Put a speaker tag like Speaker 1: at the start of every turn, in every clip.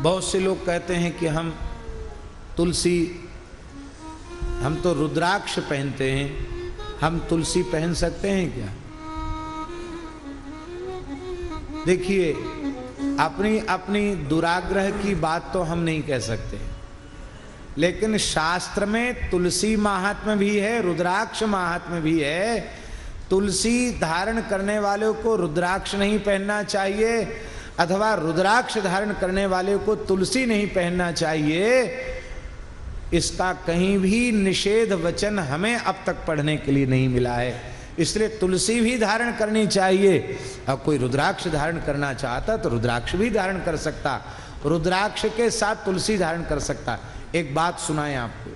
Speaker 1: बहुत से लोग कहते हैं कि हम तो रुद्राक्ष पहनते हैं, हम तुलसी पहन सकते हैं क्या? देखिए, अपनी अपनी दुराग्रह की बात तो हम नहीं कह सकते, लेकिन शास्त्र में तुलसी महात्म्य भी है, रुद्राक्ष महात्म्य भी है। तुलसी धारण करने वालों को रुद्राक्ष नहीं पहनना चाहिए, अथवा रुद्राक्ष धारण करने वाले को तुलसी नहीं पहनना चाहिए। इसका कहीं भी निषेध वचन हमें अब तक पढ़ने के लिए नहीं मिला है। इसलिए तुलसी भी धारण करनी चाहिए। अब कोई रुद्राक्ष धारण करना चाहता तो रुद्राक्ष भी धारण कर सकता, रुद्राक्ष के साथ तुलसी धारण कर सकता। एक बात सुनाएं आपको,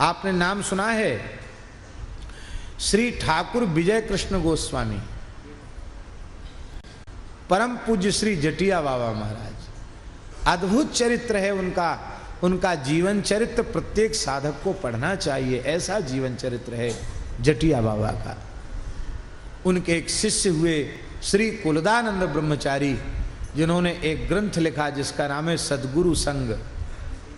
Speaker 1: आपने नाम सुना है श्री ठाकुर विजय कृष्ण गोस्वामी, परम पूज्य श्री जटिया बाबा महाराज। अद्भुत चरित्र है उनका जीवन चरित्र प्रत्येक साधक को पढ़ना चाहिए। ऐसा जीवन चरित्र है जटिया बाबा का। उनके एक शिष्य हुए श्री कुलदानंद ब्रह्मचारी, जिन्होंने एक ग्रंथ लिखा जिसका नाम है सद्गुरु संग।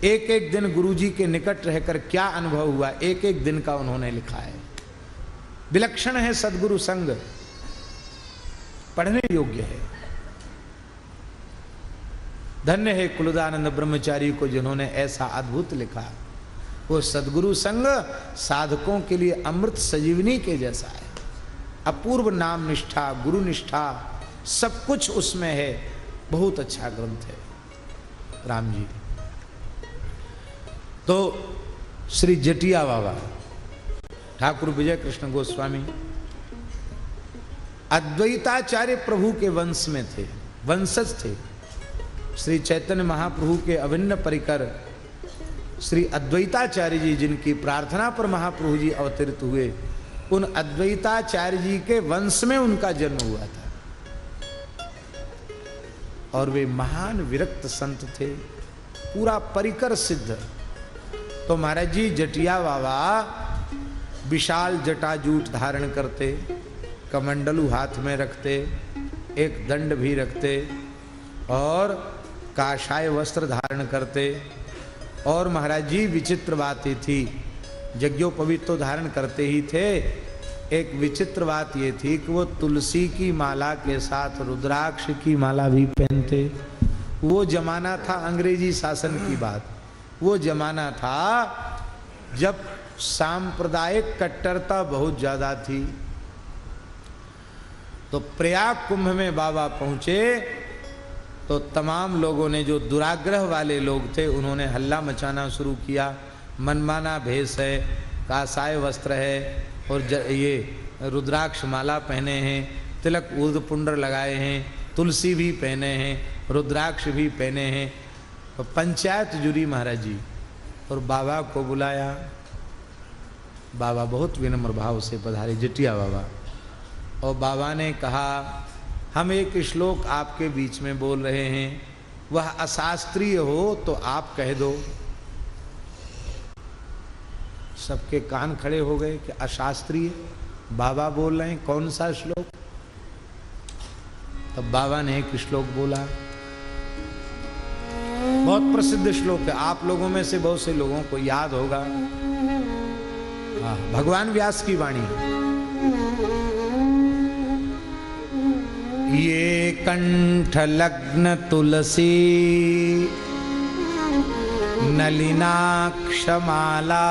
Speaker 1: एक एक दिन गुरुजी के निकट रहकर क्या अनुभव हुआ, एक एक दिन का उन्होंने लिखा है। विलक्षण है सद्गुरु संग, पढ़ने योग्य है। धन्य है कुलदानंद ब्रह्मचारी को जिन्होंने ऐसा अद्भुत लिखा। वो सद्गुरु संग साधकों के लिए अमृत संजीवनी के जैसा है। अपूर्व नाम निष्ठा, गुरु निष्ठा, सब कुछ उसमें है। बहुत अच्छा ग्रंथ है राम जी। तो श्री जटिया बाबा ठाकुर विजय कृष्ण गोस्वामी अद्वैताचार्य प्रभु के वंश में थे, वंशज थे। श्री चैतन्य महाप्रभु के अभिन्न परिकर श्री अद्वैताचार्य जी, जिनकी प्रार्थना पर महाप्रभु जी अवतरित हुए, उन अद्वैताचार्य जी के वंश में उनका जन्म हुआ था। और वे महान विरक्त संत थे, पूरा परिकर सिद्ध। तो महाराज जी जटिया बाबा विशाल जटाजूट धारण करते, कमंडलू हाथ में रखते, एक दंड भी रखते और काषाय वस्त्र धारण करते। और महाराज जी विचित्र बात ही थी, यज्ञोपवीत तो धारण करते ही थे, एक विचित्र बात ये थी कि वो तुलसी की माला के साथ रुद्राक्ष की माला भी पहनते। वो जमाना था, अंग्रेजी शासन की बात, वो जमाना था जब सांप्रदायिक कट्टरता बहुत ज्यादा थी। तो प्रयाग कुंभ में बाबा पहुंचे तो तमाम लोगों ने, जो दुराग्रह वाले लोग थे, उन्होंने हल्ला मचाना शुरू किया। मनमाना भेष है, कासाय वस्त्र है और ये रुद्राक्ष माला पहने हैं, तिलक ऊर्ध्व पुंड्र लगाए हैं, तुलसी भी पहने हैं, रुद्राक्ष भी पहने हैं। तो पंचायत जुड़ी महाराज जी और बाबा को बुलाया। बाबा बहुत विनम्र भाव से पधारे, जटिया बाबा। और बाबा ने कहा, हम एक श्लोक आपके बीच में बोल रहे हैं, वह अशास्त्रीय हो तो आप कह दो। सबके कान खड़े हो गए कि अशास्त्रीय बाबा बोल रहे हैं, कौन सा श्लोक? तब बाबा ने एक श्लोक बोला, बहुत प्रसिद्ध श्लोक है, आप लोगों में से बहुत से लोगों को याद होगा। भगवान व्यास की वाणी। ये कंठ लग्न तुलसी नलिनाक्षमाला,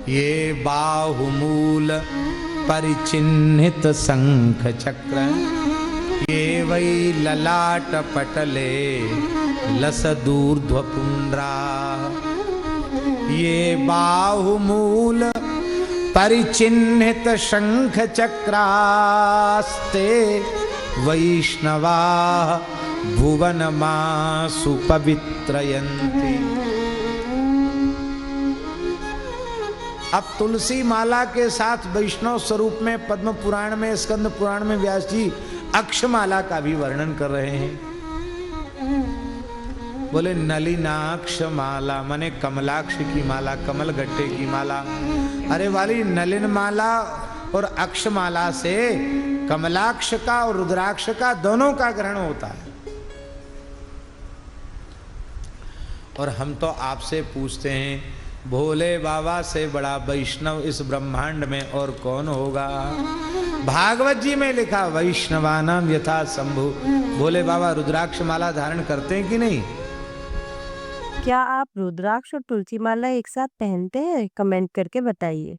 Speaker 1: ये बाहुमूल परिचिन्हित शंख चक्र, ये वै ललाट पटले लसदूर्ध्व पुंड्रा। ये बाहुमूल परिचिन्हित शंख चक्रास्ते वैष्णवा भुवन मासु पवित्रयन्ति। अब तुलसी माला के साथ वैष्णव स्वरूप में पद्म पुराण में, स्कंद पुराण में व्यास जी अक्षमाला का भी वर्णन कर रहे हैं। बोले नलिनाक्ष माला माने कमलाक्ष की माला, कमल गट्टे की माला। अरे वाली नलिन माला और अक्षमाला से कमलाक्ष का और रुद्राक्ष का दोनों का ग्रहण होता है। और हम तो आपसे पूछते हैं, भोले बाबा से बड़ा वैष्णव इस ब्रह्मांड में और कौन होगा? भागवत जी में लिखा, वैष्णवानाम यथा शंभु। भोले बाबा रुद्राक्ष माला धारण करते हैं कि नहीं?
Speaker 2: क्या आप रुद्राक्ष और तुलसी माला एक साथ पहनते हैं? कमेंट करके बताइए।